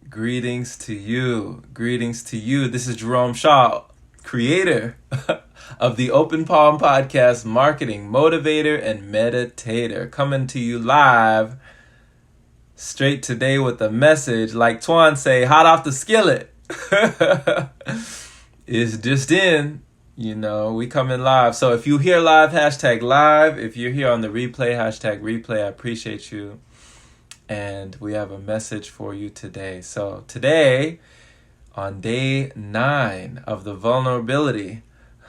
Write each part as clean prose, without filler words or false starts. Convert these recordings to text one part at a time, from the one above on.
Greetings to you. Greetings to you. This is Jerome Shaw, creator of the Open Palm Podcast, marketing motivator and meditator, coming to you live straight today with a message like Twan say, hot off the skillet. It's just in, we coming live. So if you hear live, hashtag live. If you're here on the replay, hashtag replay. I appreciate you. And we have a message for you today. So today, on day 9 of the vulnerability,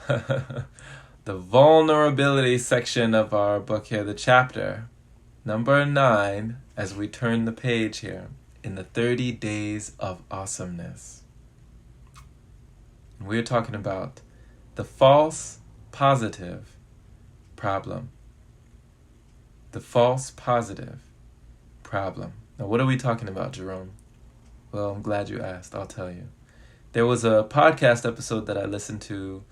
the vulnerability section of our book here, the chapter number 9, as we turn the page here, in the 30 days of awesomeness. We're talking about the false positive problem. The false positive problem. Now, what are we talking about, Jerome? Well, I'm glad you asked. I'll tell you. There was a podcast episode that I listened to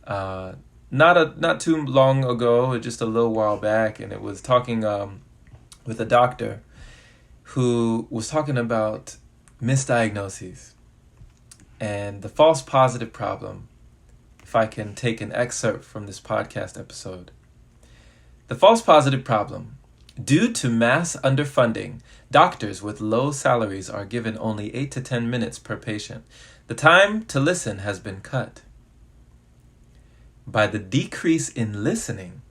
not too long ago, just a little while back, and it was talking with a doctor who was talking about misdiagnoses and the false positive problem. If I can take an excerpt from this podcast episode. The false positive problem. Due to mass underfunding, doctors with low salaries are given only 8 to 10 minutes per patient. The time to listen has been cut. By the decrease in listening,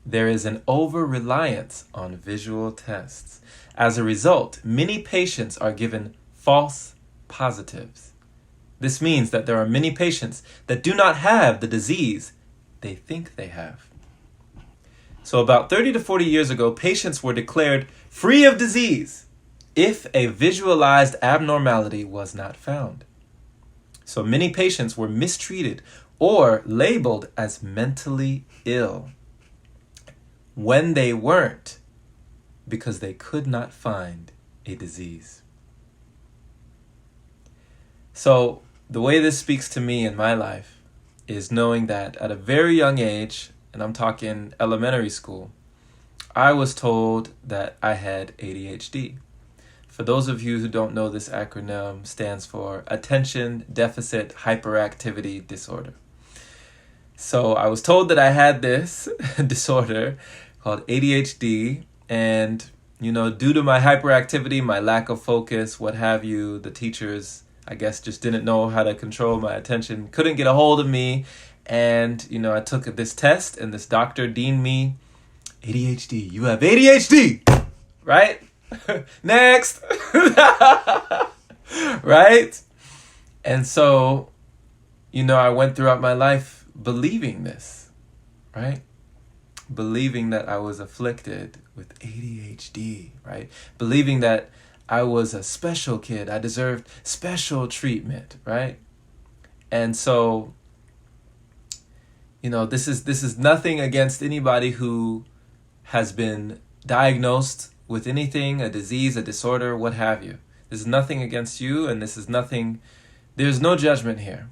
there is an over-reliance on visual tests. As a result, many patients are given false positives. This means that there are many patients that do not have the disease they think they have. So about 30 to 40 years ago, patients were declared free of disease if a visualized abnormality was not found. So many patients were mistreated or labeled as mentally ill when they weren't, because they could not find a disease. So the way this speaks to me in my life is knowing that at a very young age, and I'm talking elementary school, I was told that I had ADHD. For those of you who don't know, this acronym stands for Attention Deficit Hyperactivity Disorder. So I was told that I had this disorder called ADHD, and due to my hyperactivity, my lack of focus, what have you, the teachers, I guess, just didn't know how to control my attention, couldn't get a hold of me. And, I took this test and this doctor deemed me ADHD. You have ADHD, right? Next. Right? And so, I went throughout my life believing this, right? Believing that I was afflicted with ADHD, right? Believing that I was a special kid. I deserved special treatment, right? And so, this is nothing against anybody who has been diagnosed with anything, a disease, a disorder, what have you. This is nothing against you, and there's no judgment here.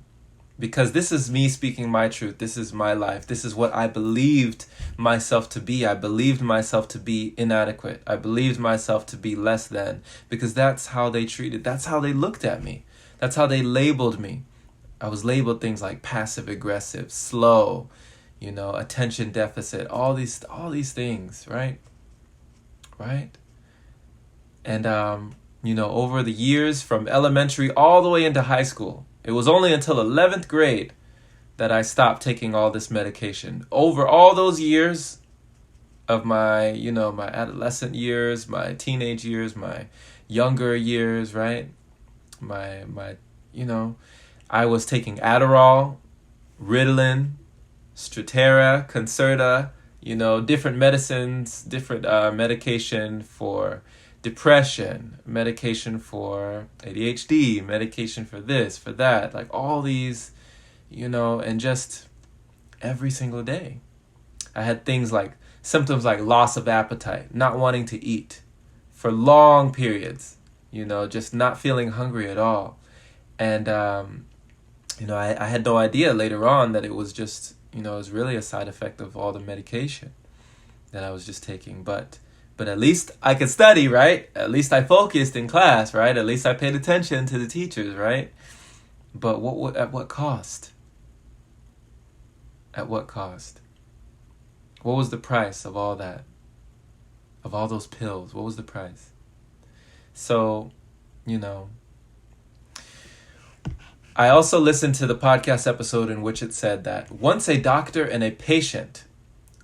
Because this is me speaking my truth. This is my life. This is what I believed myself to be. I believed myself to be inadequate. I believed myself to be less than. Because that's how they treated. That's how they looked at me. That's how they labeled me. I was labeled things like passive aggressive, slow, attention deficit, all these things, right? Right? And, over the years from elementary all the way into high school, it was only until 11th grade that I stopped taking all this medication. Over all those years of my, my adolescent years, my teenage years, my younger years, right? My I was taking Adderall, Ritalin, Strattera, Concerta, different medicines, different medication for depression, medication for ADHD, medication for this, for that, like all these, and just every single day. I had things like symptoms like loss of appetite, not wanting to eat for long periods, just not feeling hungry at all. And, I had no idea later on that it was just, it was really a side effect of all the medication that I was just taking. But But at least I could study, right? At least I focused in class, right? At least I paid attention to the teachers, right? But at what cost? At what cost? What was the price of all that? Of all those pills? What was the price? So, I also listened to the podcast episode in which it said that once a doctor and a patient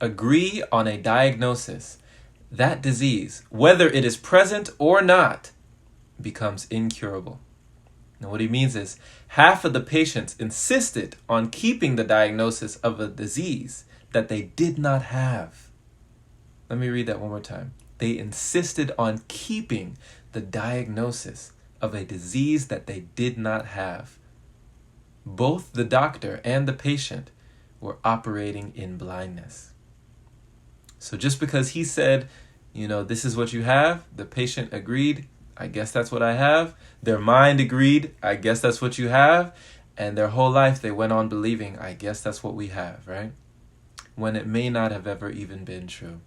agree on a diagnosis, that disease, whether it is present or not, becomes incurable. Now, what he means is half of the patients insisted on keeping the diagnosis of a disease that they did not have. Let me read that one more time. They insisted on keeping the diagnosis of a disease that they did not have. Both the doctor and the patient were operating in blindness. So just because he said, this is what you have, the patient agreed, I guess that's what I have. Their mind agreed, I guess that's what you have. And their whole life they went on believing, I guess that's what we have, right? When it may not have ever even been true.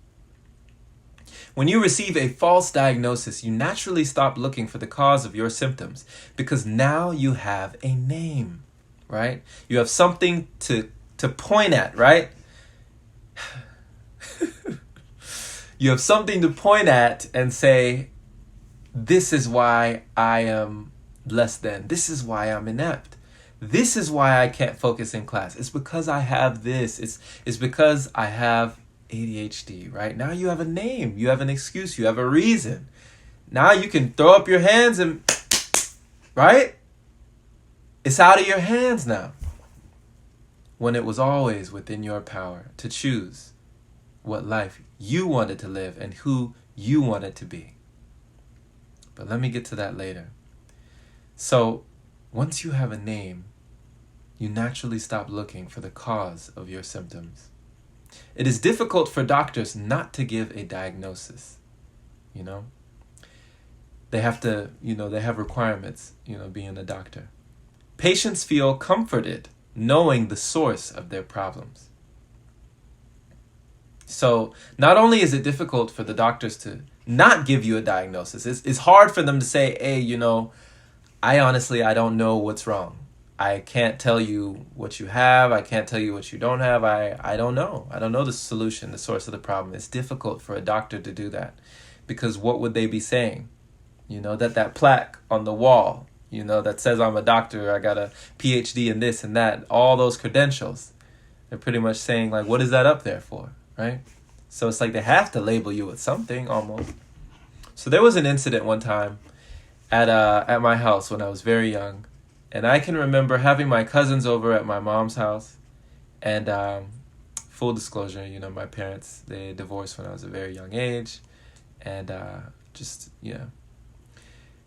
When you receive a false diagnosis, you naturally stop looking for the cause of your symptoms because now you have a name, right? You have something to point at, right? You have something to point at and say, this is why I am less than. This is why I'm inept. This is why I can't focus in class. It's because I have this. It's because I have ADHD, right? Now you have a name. You have an excuse. You have a reason. Now you can throw up your hands and, right? It's out of your hands now. When it was always within your power to choose what life you wanted to live and who you wanted to be. But let me get to that later. So, once you have a name, you naturally stop looking for the cause of your symptoms. It is difficult for doctors not to give a diagnosis, They have to, they have requirements, being a doctor. Patients feel comforted knowing the source of their problems. So not only is it difficult for the doctors to not give you a diagnosis, it's hard for them to say, hey, I don't know what's wrong. I can't tell you what you have. I can't tell you what you don't have. I don't know. I don't know the solution, the source of the problem. It's difficult for a doctor to do that because what would they be saying? That plaque on the wall, that says I'm a doctor, I got a PhD in this and that, all those credentials. They're pretty much saying, like, what is that up there for, right? So it's like they have to label you with something almost. So there was an incident one time at my house when I was very young. And I can remember having my cousins over at my mom's house. And full disclosure, my parents, they divorced when I was a very young age. And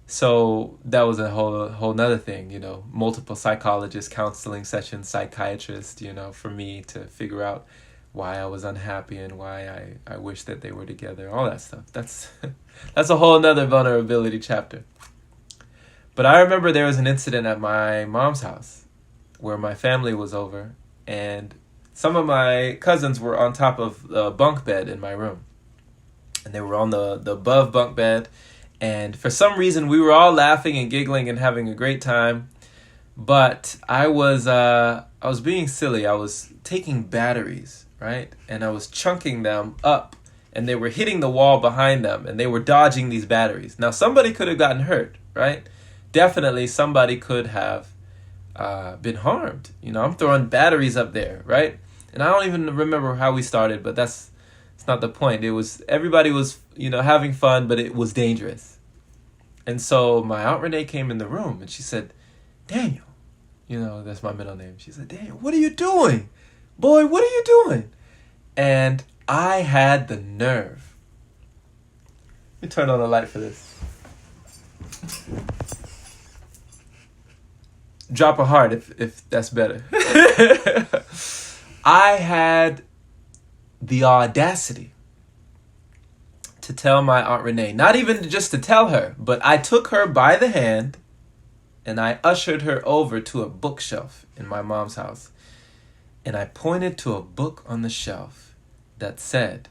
So that was a whole nother thing, multiple psychologists, counseling sessions, psychiatrists, for me to figure out why I was unhappy and why I wish that they were together, all that stuff. That's a whole nother vulnerability chapter. But I remember there was an incident at my mom's house where my family was over and some of my cousins were on top of the bunk bed in my room. And they were on the above bunk bed. And for some reason, we were all laughing and giggling and having a great time. But I was being silly. I was taking batteries, right? And I was chunking them up. And they were hitting the wall behind them. And they were dodging these batteries. Now, somebody could have gotten hurt, right? Definitely somebody could have been harmed. I'm throwing batteries up there, right? And I don't even remember how we started, but it's not the point. Everybody was, having fun, but it was dangerous. And so my Aunt Renee came in the room and she said, Daniel, that's my middle name. She said, Daniel, what are you doing? Boy, what are you doing? And I had the nerve. Let me turn on the light for this. Drop a heart if that's better. I had the audacity to tell my Aunt Renee, not even just to tell her, but I took her by the hand and I ushered her over to a bookshelf in my mom's house. And I pointed to a book on the shelf that said,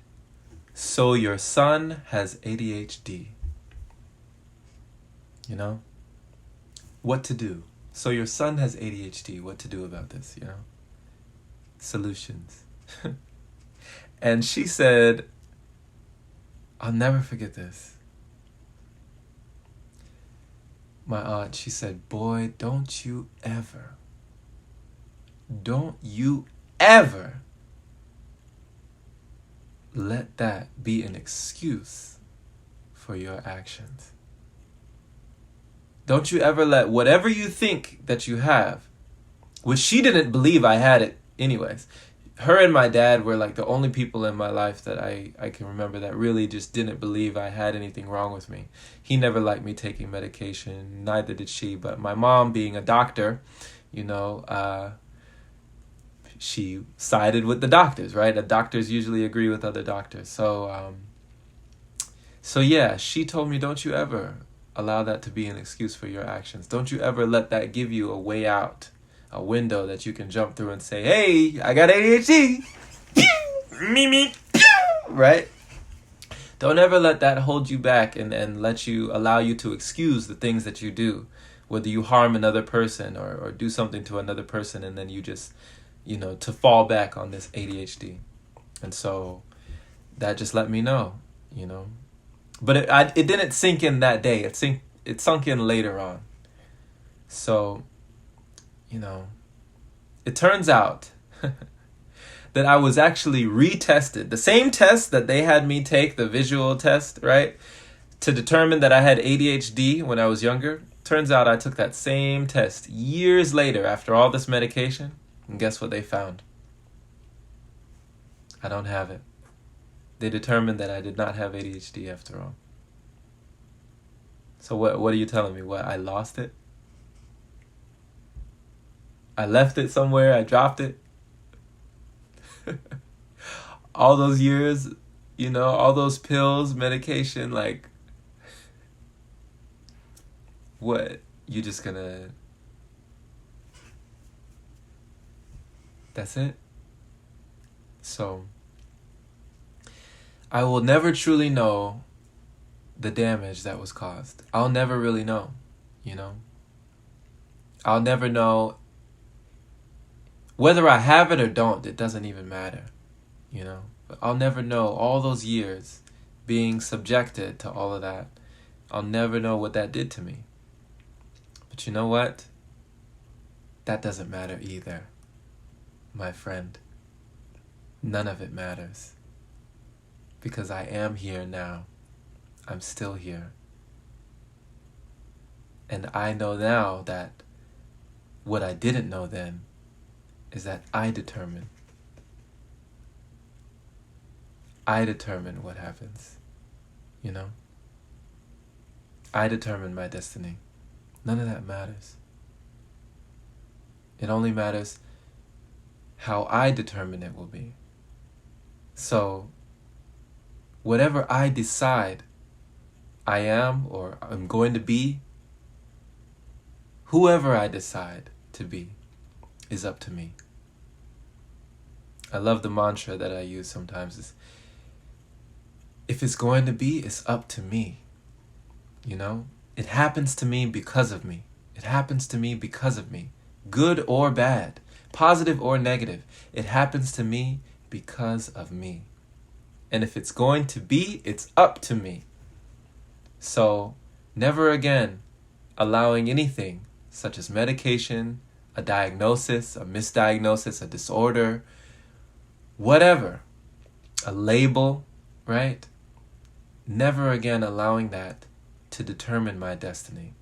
So your son has ADHD. You know? What to do? So your son has ADHD. What to do about this, you know? Solutions. And she said, I'll never forget this. My aunt, she said, boy, don't you ever let that be an excuse for your actions. Don't you ever let whatever you think that you have, which she didn't believe I had it anyways. Her and my dad were like the only people in my life that I can remember that really just didn't believe I had anything wrong with me. He never liked me taking medication, neither did she. But my mom, being a doctor, you know, she sided with the doctors, right? The doctors usually agree with other doctors. So yeah, she told me, don't you ever allow that to be an excuse for your actions. Don't you ever let that give you a way out, a window that you can jump through and say, hey, I got ADHD. Mimi. Right? Don't ever let that hold you back and allow you to excuse the things that you do, whether you harm another person or do something to another person, and then you just, you know, to fall back on this ADHD. And so that just let me know, you know. But it didn't sink in that day. It sunk in later on. So, you know, it turns out that I was actually retested. The same test that they had me take, the visual test, right? To determine that I had ADHD when I was younger. Turns out I took that same test years later after all this medication. And guess what they found? I don't have it. They determined that I did not have ADHD after all. So what are you telling me? What, I lost it? I left it somewhere, I dropped it? All those years, you know, all those pills, medication, like, what? You just gonna... That's it? So, I will never truly know the damage that was caused. I'll never really know, you know? I'll never know whether I have it or don't. It doesn't even matter, you know? But I'll never know all those years being subjected to all of that. I'll never know what that did to me. But you know what? That doesn't matter either, my friend. None of it matters. Because I am here now. I'm still here. And I know now that what I didn't know then is that I determine. I determine what happens. You know? I determine my destiny. None of that matters. It only matters how I determine it will be. So, whatever I decide I am or I'm going to be, whoever I decide to be is up to me. I love the mantra that I use sometimes is, if it's going to be, it's up to me. You know? It happens to me because of me. It happens to me because of me. Good or bad, positive or negative. It happens to me because of me. And if it's going to be, it's up to me. So, never again allowing anything such as medication, a diagnosis, a misdiagnosis, a disorder, whatever, a label, right? Never again allowing that to determine my destiny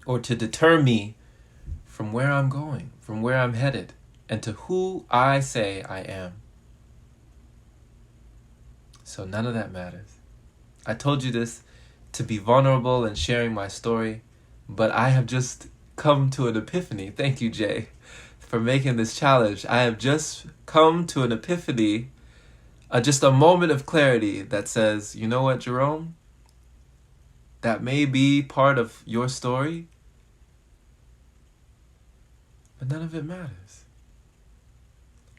or to deter me from where I'm going, from where I'm headed, and to who I say I am. So none of that matters. I told you this to be vulnerable and sharing my story, but I have just come to an epiphany. Thank you, Jay, for making this challenge. I have just come to an epiphany, just a moment of clarity that says, you know what, Jerome? That may be part of your story, but none of it matters.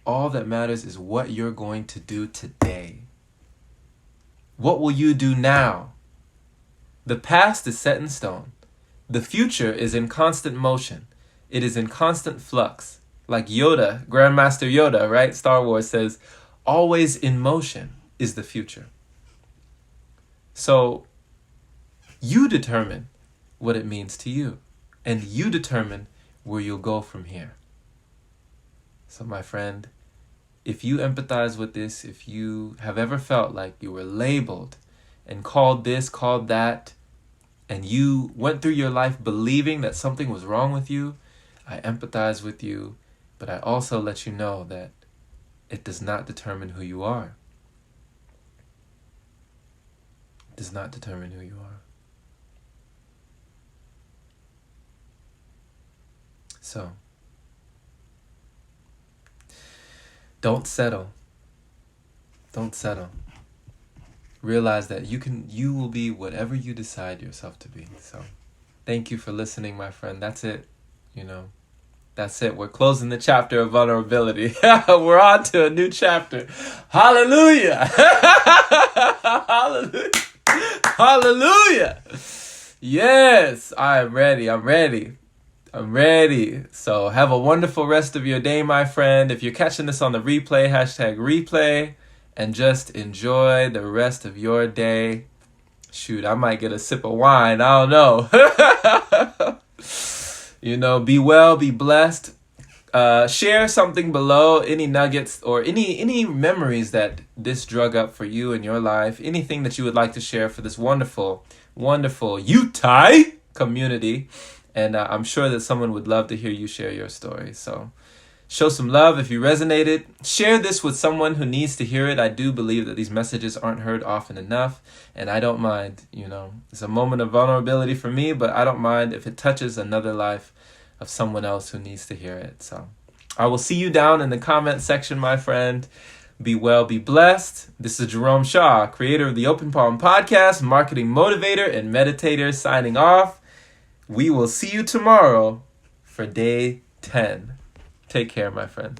All that matters is what you're going to do today. What will you do now? The past is set in stone. The future is in constant motion. It is in constant flux. Like Yoda, Grandmaster Yoda, right? Star Wars says, always in motion is the future. So you determine what it means to you. And you determine where you'll go from here. So my friend, if you empathize with this, if you have ever felt like you were labeled and called this, called that, and you went through your life believing that something was wrong with you, I empathize with you, but I also let you know that it does not determine who you are. It does not determine who you are. So, don't settle. Don't settle. Realize that you will be whatever you decide yourself to be. So, thank you for listening, my friend. That's it. That's it. We're closing the chapter of vulnerability. We're on to a new chapter. Hallelujah. Hallelujah. Hallelujah. Yes, I'm ready. I'm ready. So have a wonderful rest of your day, my friend. If you're catching this on the replay, #replay, and just enjoy the rest of your day. Shoot, I might get a sip of wine. I don't know. Be well, be blessed. Share something below, any nuggets or any memories that this drug up for you in your life. Anything that you would like to share for this wonderful, wonderful Utah community. And I'm sure that someone would love to hear you share your story. So show some love if you resonated. Share this with someone who needs to hear it. I do believe that these messages aren't heard often enough. And I don't mind, it's a moment of vulnerability for me, but I don't mind if it touches another life of someone else who needs to hear it. So I will see you down in the comment section, my friend. Be well, be blessed. This is Jerome Shaw, creator of the Open Palm Podcast, marketing motivator and meditator, signing off. We will see you tomorrow for day 10. Take care, my friend.